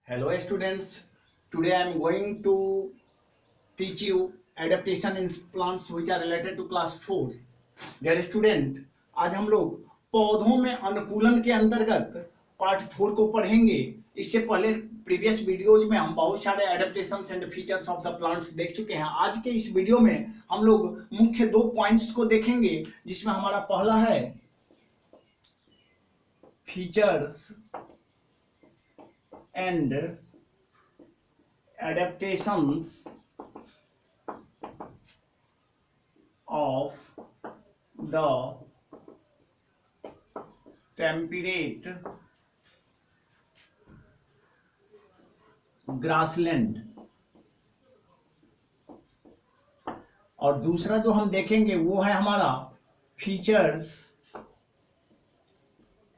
Hello students, today I am going to teach you adaptation in plants which are related to class 4. Dear student, आज हम लोग पौधों में अनुकूलन के अंतर्गत पार्ट 4 को पढ़ेंगे। इससे पहले प्रीवियस वीडियोज में हम बहुत सारे adaptations and features of the plants देख चुके हैं। आज के इस वीडियो में हम लोग मुख्य 2 पॉइंट्स को देखेंगे, जिसमें हमारा पहला है features and adaptations of the temperate grassland, और दूसरा जो हम देखेंगे वो है हमारा features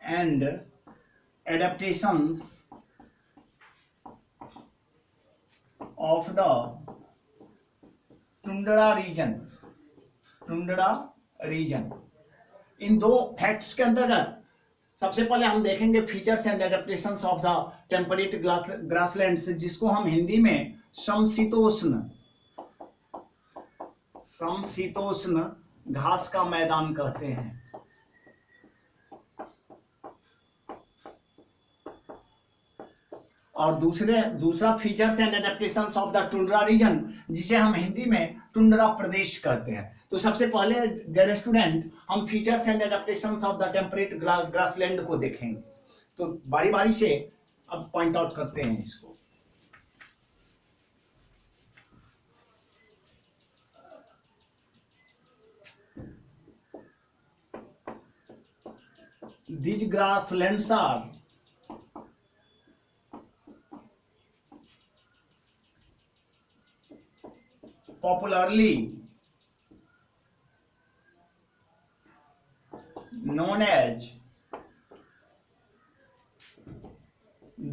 and adaptations of the tundra region. In 2 facts के अंतर्गत सबसे पहले हम देखेंगे features and adaptations of the temperate grasslands, जिसको हम हिंदी में समशीतोष्ण घास का मैदान कहते हैं। और दूसरा features and adaptations of the tundra reason, जिसे हम हिंदी में टुंड्रा प्रदेश कहते हैं। तो सबसे पहले डियर स्टूडेंट हम features and adaptations of the temperate grassland को देखेंगे। तो बारी बारी से अब पॉइंट आउट करते हैं इसको। These grasslands are popularly known as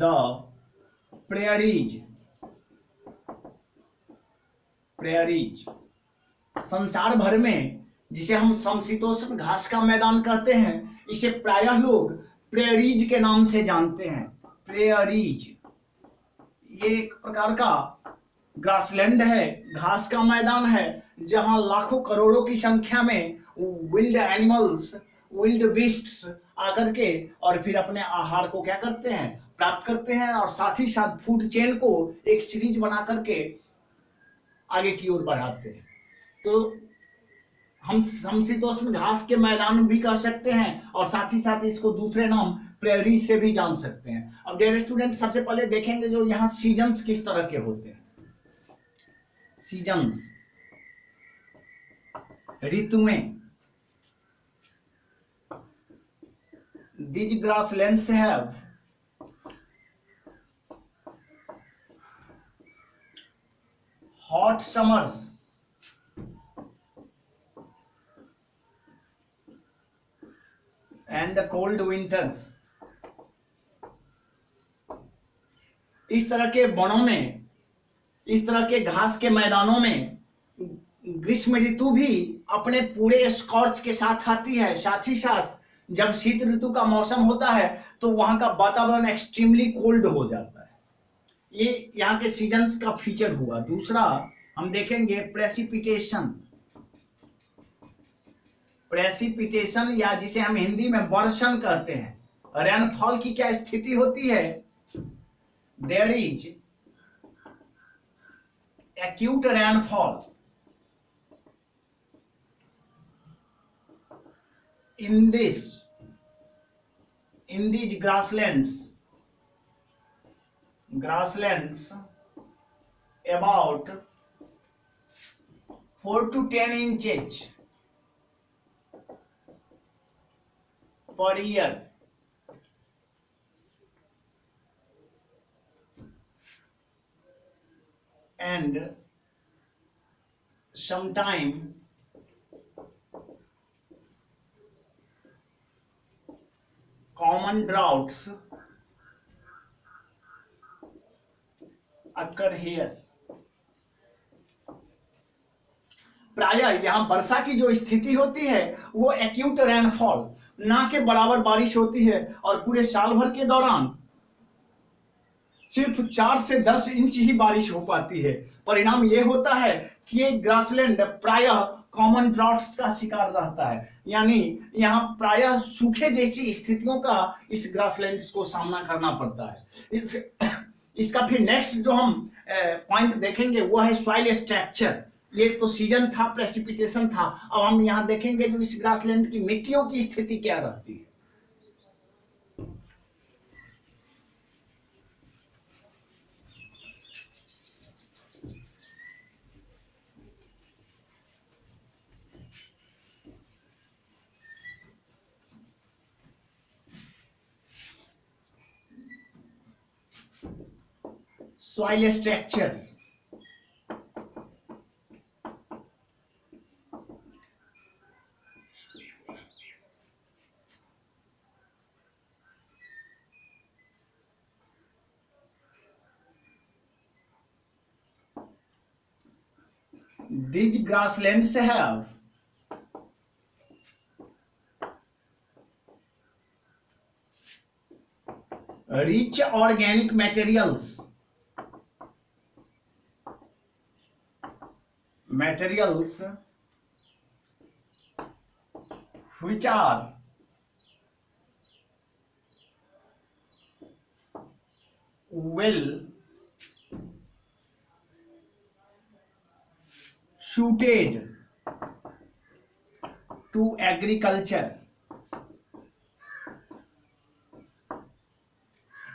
the prairies। संसार भर में जिसे हम समशीतोष्ण घास का मैदान कहते हैं, इसे प्रायः लोग प्रेरीज के नाम से जानते हैं। प्रेरीज ये एक प्रकार का ग्रासलैंड है, घास का मैदान है, जहां लाखों करोड़ों की संख्या में विल्ड एनिमल्स, विल्ड बीस्ट्स आकर के और फिर अपने आहार को क्या करते हैं, प्राप्त करते हैं, और साथ ही साथ फूड चेन को एक सीरीज बना करके आगे की ओर बढ़ाते हैं। तो हम समशीतोष्ण घास के मैदान भी कह सकते हैं, और साथ ही साथ इसको दूसरे नाम प्रेरी से भी जान सकते हैं। अब डियर स्टूडेंट सबसे पहले देखेंगे जो यहाँ सीजन्स किस तरह के होते हैं। Seasons ऋतुएं। These grasslands have hot summers and cold winters। इस तरह के वनों में, इस तरह के घास के मैदानों में ग्रीष्म ऋतु भी अपने पूरे स्कॉर्च के साथ आती है। साथ ही साथ जब शीत ऋतु का मौसम होता है तो वहां का वातावरण एक्सट्रीमली कोल्ड हो जाता है। ये यहाँ के सीजन्स का फीचर हुआ। दूसरा हम देखेंगे प्रेसिपिटेशन या जिसे हम हिंदी में वर्षण कहते हैं। रेनफॉल की क्या स्थिति होती है? There is acute rainfall in these grasslands about 4 to 10 inches per year, and sometime common droughts occur here। प्रायः यहाँ वर्षा की जो स्थिति होती है वो एक्यूट रेनफॉल, ना के बराबर बारिश होती है और पूरे साल भर के दौरान सिर्फ 4 से 10 इंच ही बारिश हो पाती है। परिणाम ये होता है कि ये ग्रासलैंड प्रायः कॉमन ड्राउट्स का शिकार रहता है, यानी यहाँ प्रायः सूखे जैसी स्थितियों का इस ग्रासलैंड्स को सामना करना पड़ता है। इसका फिर नेक्स्ट जो हम पॉइंट देखेंगे वो है सॉइल स्ट्रक्चर। ये तो सीजन था, प्रेसिपिटेशन था, अब हम यहाँ देखेंगे जो इस ग्रासलैंड की मिट्टियों की स्थिति क्या रहती है। soil structure, these grasslands have rich organic materials which are well suited to agriculture।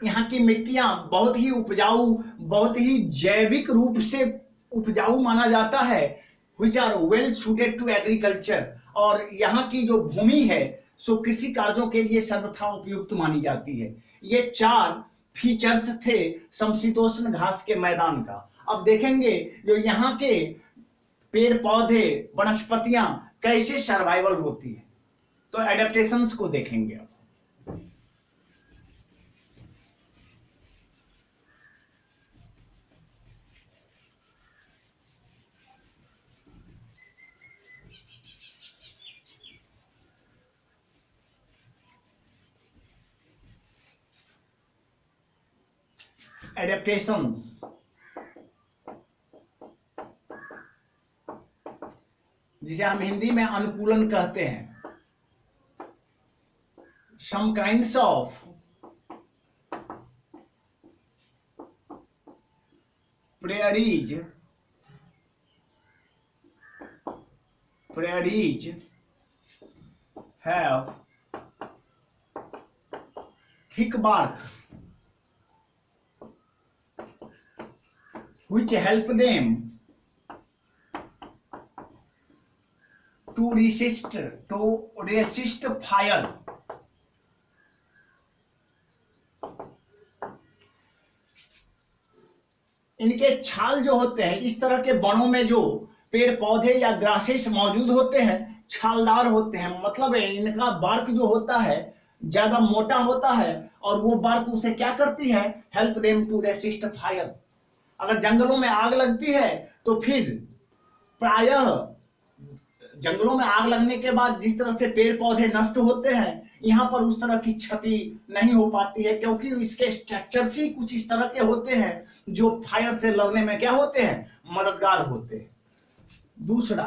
यहाँ की मिट्टियां बहुत ही उपजाऊ, बहुत ही जैविक रूप से उपजाऊ माना जाता है, which are well suited to agriculture। और यहाँ की जो भूमि है सो कृषि कार्यों के लिए सर्वथा उपयुक्त मानी जाती है। ये 4 फीचर्स थे समशीतोष्ण घास के मैदान का। अब देखेंगे जो यहाँ के पेड़ पौधे वनस्पतियां कैसे सर्वाइवल होती है, तो एडेप्टेशंस को देखेंगे। एडेप्टेशंस जिसे हम हिंदी में अनुकूलन कहते हैं। Some kinds of prairies have thick bark which help them to resist fire। इनके छाल जो होते हैं, इस तरह के वनों में जो पेड़ पौधे या ग्रासेस मौजूद होते हैं छालदार होते हैं, मतलब इनका बार्क जो होता है ज्यादा मोटा होता है और वो बार्क उसे क्या करती है, help them to resist fire. अगर जंगलों में आग लगती है तो फिर प्रायः जंगलों में आग लगने के बाद जिस तरह से पेड़ पौधे नष्ट होते हैं, यहाँ पर उस तरह की क्षति नहीं हो पाती है, क्योंकि इसके स्ट्रक्चर्स ही कुछ इस तरह के होते हैं जो फायर से लड़ने में क्या होते हैं, मददगार होते हैं। दूसरा,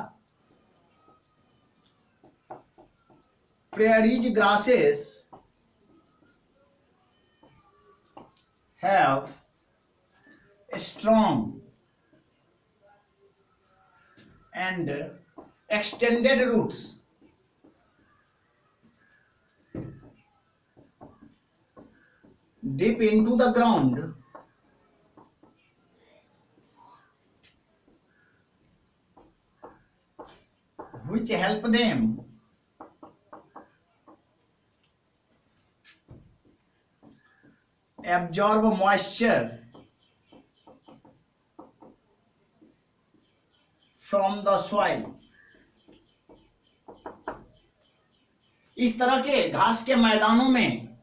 prairies grasses have strong and extended roots deep into the ground which help them absorb moisture from the soil। इस तरह के घास के मैदानों में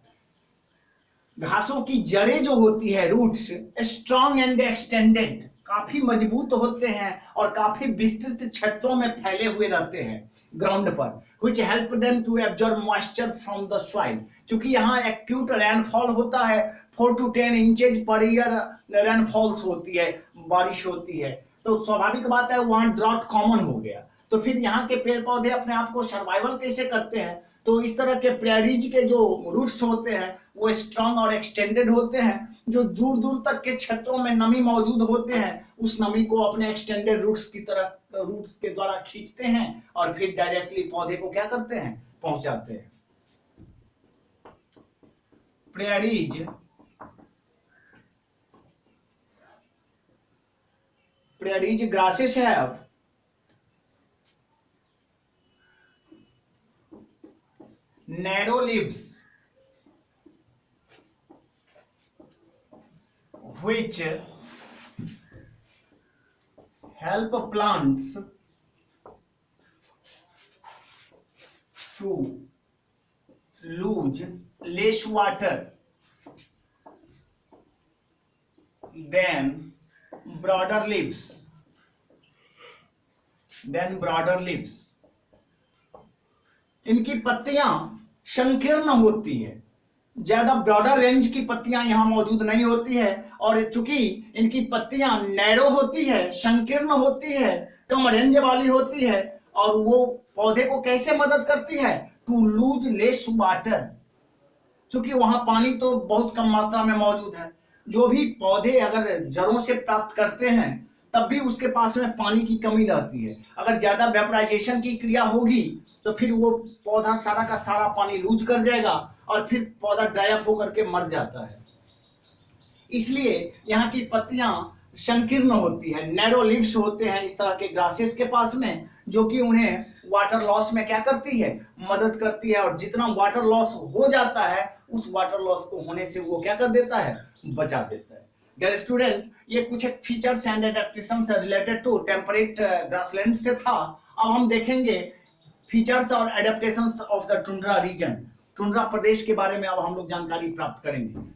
घासों की जड़ें जो होती है, रूट्स, स्ट्रॉन्ग एंड एक्सटेंडेड, काफी मजबूत होते हैं और काफी विस्तृत क्षेत्रों में फैले हुए रहते हैं। ग्राउंड पर, which help them to absorb moisture from the soil। क्योंकि यहाँ एक्यूट रेनफॉल होता है, 4 to 10 inches per year rainfalls होती है, बारिश होती है, तो स्वाभाविक बात है वहाँ ड्रॉट कॉमन हो गया। तो फिर यहाँ के पेड़ पौधे अपने आप को सर्वाइवल कैसे करते हैं? तो इस तरह के प्रेरीज के जो रूट्स होते हैं वो स्ट्रांग और एक्सटेंडेड होते हैं, जो दूर दूर तक के क्षेत्रों में नमी मौजूद होते हैं उस नमी को अपने एक्सटेंडेड रूट्स की तरह रूट्स के द्वारा खींचते हैं और फिर डायरेक्टली पौधे को क्या करते हैं, पहुंचाते हैं। Prairies grasses have narrow leaves which help plants to lose less water than broader leaves इनकी पत्तियां संकीर्ण होती है, ज्यादा ब्रॉडर रेंज की पत्तियां यहां मौजूद नहीं होती है, और चूंकि इनकी पत्तियां नैरो होती है, संकीर्ण होती है, कम रेंज वाली होती है, और वो पौधे को कैसे मदद करती है, टू लूज लेस वाटर। चूंकि वहां पानी तो बहुत कम मात्रा में मौजूद है, जो भी पौधे अगर जड़ों से प्राप्त करते हैं तब भी उसके पास में पानी की कमी रहती है। अगर ज्यादा वेपराइजेशन की क्रिया होगी तो फिर वो पौधा सारा का सारा पानी लूज कर जाएगा और फिर पौधा ड्राई अप होकर के मर जाता है। इसलिए यहाँ की पत्तियां संकीर्ण होती है, नैरो लीव्स होते हैं इस तरह के ग्रासेस के पास में, जो कि उन्हें वाटर लॉस में क्या करती है, मदद करती है, और जितना वाटर लॉस हो जाता है उस वाटर लॉस को होने से वो क्या कर देता है, बचा देता है। डियर स्टूडेंट, ये कुछ एक फीचर्स एंड एडेप्टेशन से रिलेटेड टू टेम्परेट ग्रासलैंड से था। अब हम देखेंगे फीचर्स और adaptation of the tundra region, tundra प्रदेश के बारे में अब हम लोग जानकारी प्राप्त करेंगे।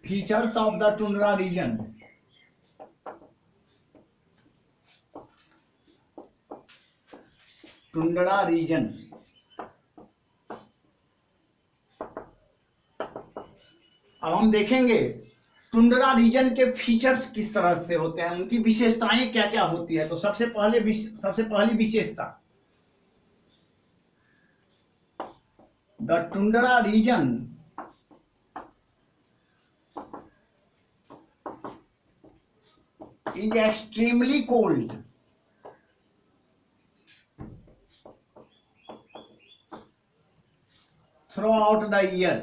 Features of the tundra region। Tundra region, अब हम देखेंगे टुंड्रा रीजन के फीचर्स किस तरह से होते हैं, उनकी विशेषताएं क्या क्या होती है। तो सबसे पहली विशेषता, the tundra region is extremely cold throughout the year।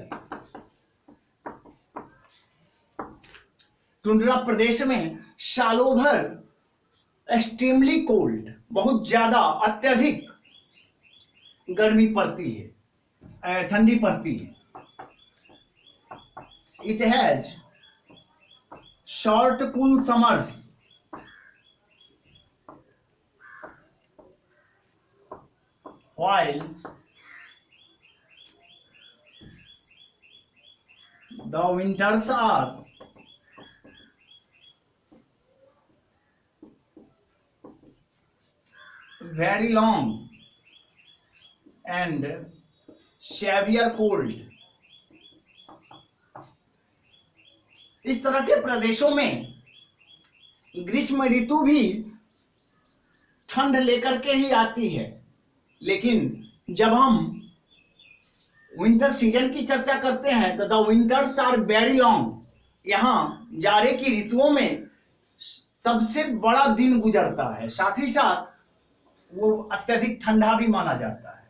टुंड्रा प्रदेश में सालों भर एक्सट्रीमली कोल्ड, बहुत ज्यादा अत्यधिक गर्मी पड़ती है, ठंडी पड़ती है। It has short cool summers while the winters are very long and severe cold। इस तरह के प्रदेशों में ग्रीष्म ऋतु भी ठंड लेकर के ही आती है, लेकिन जब हम विंटर सीजन की चर्चा करते हैं तो the winters are very long. यहाँ जाड़े की ऋतुओं में सबसे बड़ा दिन गुजरता है, साथ ही साथ वो अत्यधिक ठंडा भी माना जाता है।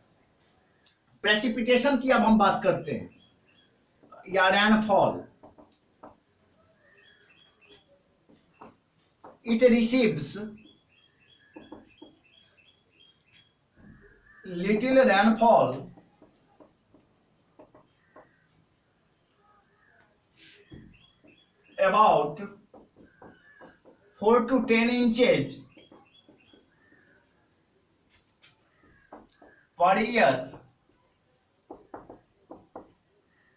प्रेसिपिटेशन की अब हम बात करते हैं, या rainfall. It receives little rainfall about 4 to 10 inches per year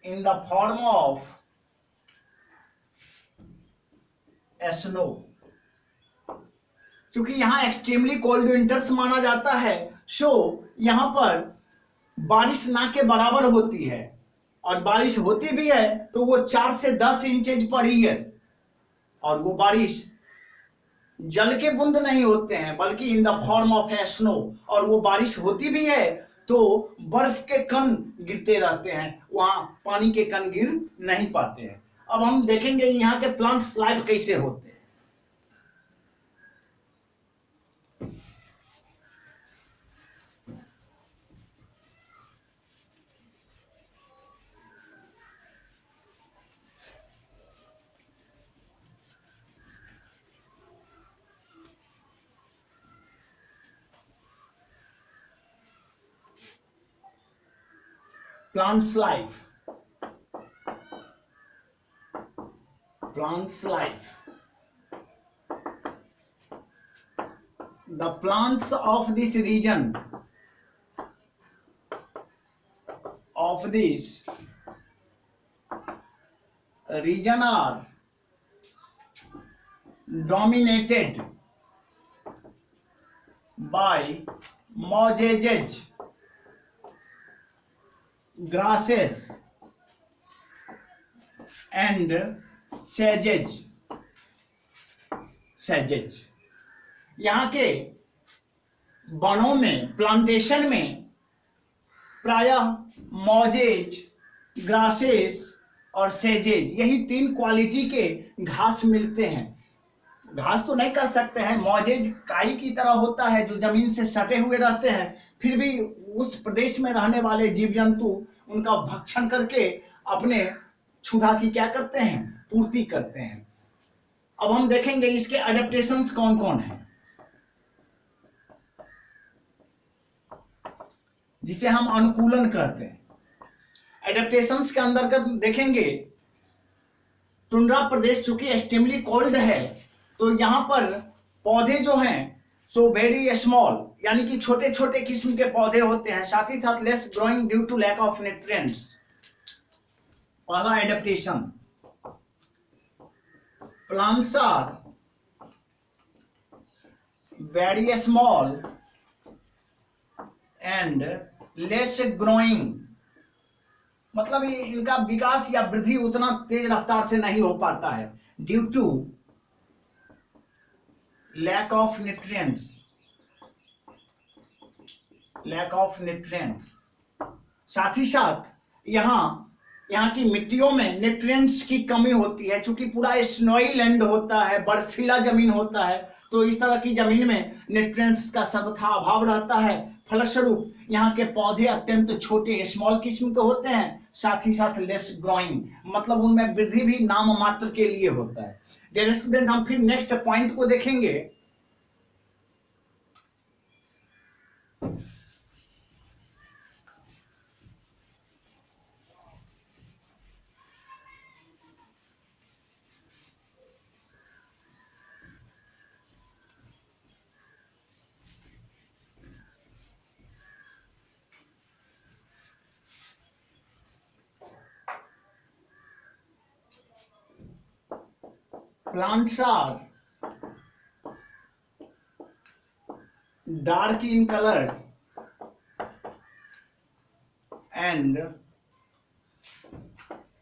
in the form of snow. क्योंकि यहाँ एक्सट्रीमली कोल्ड विंटर्स माना जाता है, सो यहाँ पर बारिश ना के बराबर होती है, और बारिश होती भी है तो वो 4 से 10 इंचेज पर ईयर, और वो बारिश जल के बूंद नहीं होते हैं बल्कि in the form of A snow, और वो बारिश होती भी है तो बर्फ के कण गिरते रहते हैं, वहां पानी के कण गिर नहीं पाते हैं। अब हम देखेंगे यहाँ के प्लांट्स लाइफ कैसे होते हैं। Plants life. Plants life. The plants of this region are dominated by mosages, grasses and sages. यहाँ के वनों में, प्लांटेशन में प्रायः मॉजेज, ग्रासेस और सेजेज, यही 3 क्वालिटी के घास मिलते हैं। घास तो नहीं कह सकते हैं, मॉजेज काई की तरह होता है जो जमीन से सटे हुए रहते हैं, फिर भी उस प्रदेश में रहने वाले जीव जंतु उनका भक्षण करके अपने क्षुधा की क्या करते हैं, पूर्ति करते हैं। अब हम देखेंगे इसके एडेप्टेशंस कौन कौन है, जिसे हम अनुकूलन कहते हैं। एडेप्टेशंस के अंतर्गत देखेंगे, टुंड्रा प्रदेश चूंकि एक्सट्रीमली कोल्ड है तो यहाँ पर पौधे जो हैं सो वेरी स्मॉल, यानी कि छोटे छोटे किस्म के पौधे होते हैं, साथ ही साथ less growing due to lack of nutrients. पहला adaptation, plants are very small and less growing, मतलब इनका विकास या वृद्धि उतना तेज रफ्तार से नहीं हो पाता है, due to lack of nutrients. साथ ही साथ यहाँ की मिट्टियों में न्यूट्रिएंट्स की कमी होती है, क्योंकि पूरा स्नोई लैंड होता है, बर्फीला जमीन होता है, तो इस तरह की जमीन में न्यूट्रिएंट्स का सर्वथा अभाव रहता है। फलस्वरूप यहाँ के पौधे अत्यंत छोटे, स्मॉल किस्म के होते हैं, साथ ही साथ लेस ग्रोइंग, मतलब उनमें वृद्धि भी नाम मात्र के लिए होता है। डियर स्टूडेंट, हम फिर नेक्स्ट पॉइंट को देखेंगे। Plants are dark in color and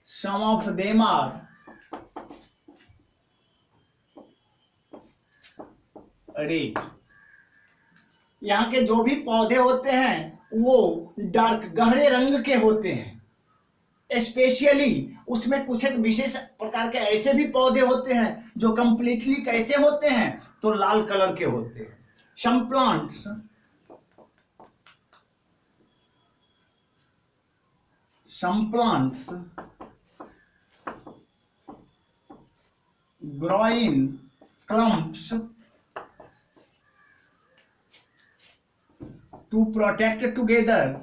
some of them are red. यहाँ के जो भी पौधे होते हैं वो डार्क, गहरे रंग के होते हैं। स्पेशली उसमें कुछ एक विशेष प्रकार के ऐसे भी पौधे होते हैं जो कंप्लीटली कैसे होते हैं, तो लाल कलर के होते हैं। Some plants grow in clumps to protect together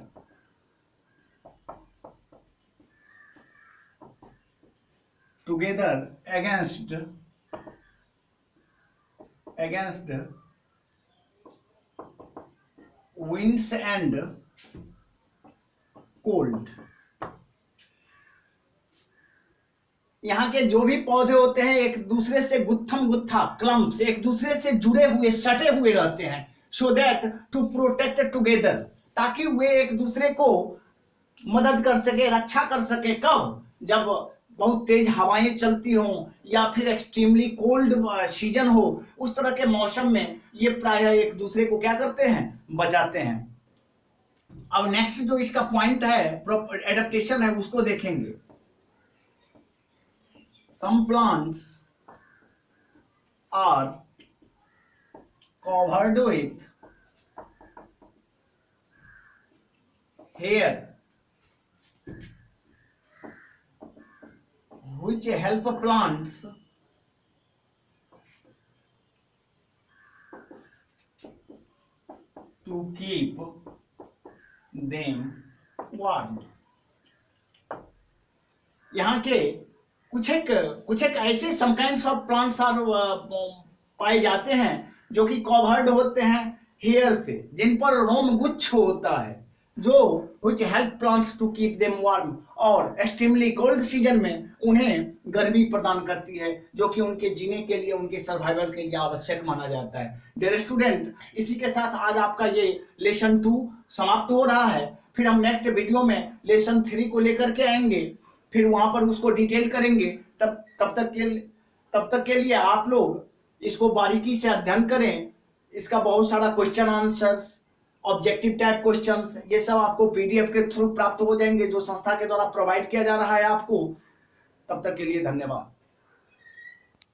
together against winds and cold। यहाँ के जो भी पौधे होते हैं एक दूसरे से गुत्थम गुत्था क्लम्प्स एक दूसरे से जुड़े हुए सटे हुए रहते हैं, so that to protect together, ताकि वे एक दूसरे को मदद कर सके, रक्षा कर सके। कब? जब बहुत तेज हवाएं चलती हों या फिर एक्सट्रीमली कोल्ड सीजन हो, उस तरह के मौसम में ये प्रायः एक दूसरे को क्या करते हैं, बचाते हैं। अब नेक्स्ट जो इसका पॉइंट है एडेप्टेशन है उसको देखेंगे। Some plants are covered with hair which help plants to keep them warm। यहाँ के कुछ एक ऐसे सम काइंड्स ऑफ प्लांट्स आर पाए जाते हैं जो कि कवर्ड होते हैं हेयर से, जिन पर रोम गुच्छ होता है, जो which help plants to keep them warm, और एक्सट्रीमली कोल्ड सीजन में उन्हें गर्मी प्रदान करती है, जो कि उनके जीने के लिए, उनके सर्वाइवल के लिए आवश्यक माना जाता है। डियर स्टूडेंट, इसी के साथ आज आपका ये लेसन 2 समाप्त हो रहा है। फिर हम नेक्स्ट वीडियो में लेसन 3 को लेकर के आएंगे, फिर वहां पर उसको डिटेल करेंगे। तब तक के लिए आप लोग इसको बारीकी से अध्ययन करें। इसका बहुत सारा question answers, objective type questions, ये सब आपको पीडीएफ के थ्रू प्राप्त हो जाएंगे, जो संस्था के द्वारा प्रोवाइड किया जा रहा है आपको। तब तक के लिए धन्यवाद।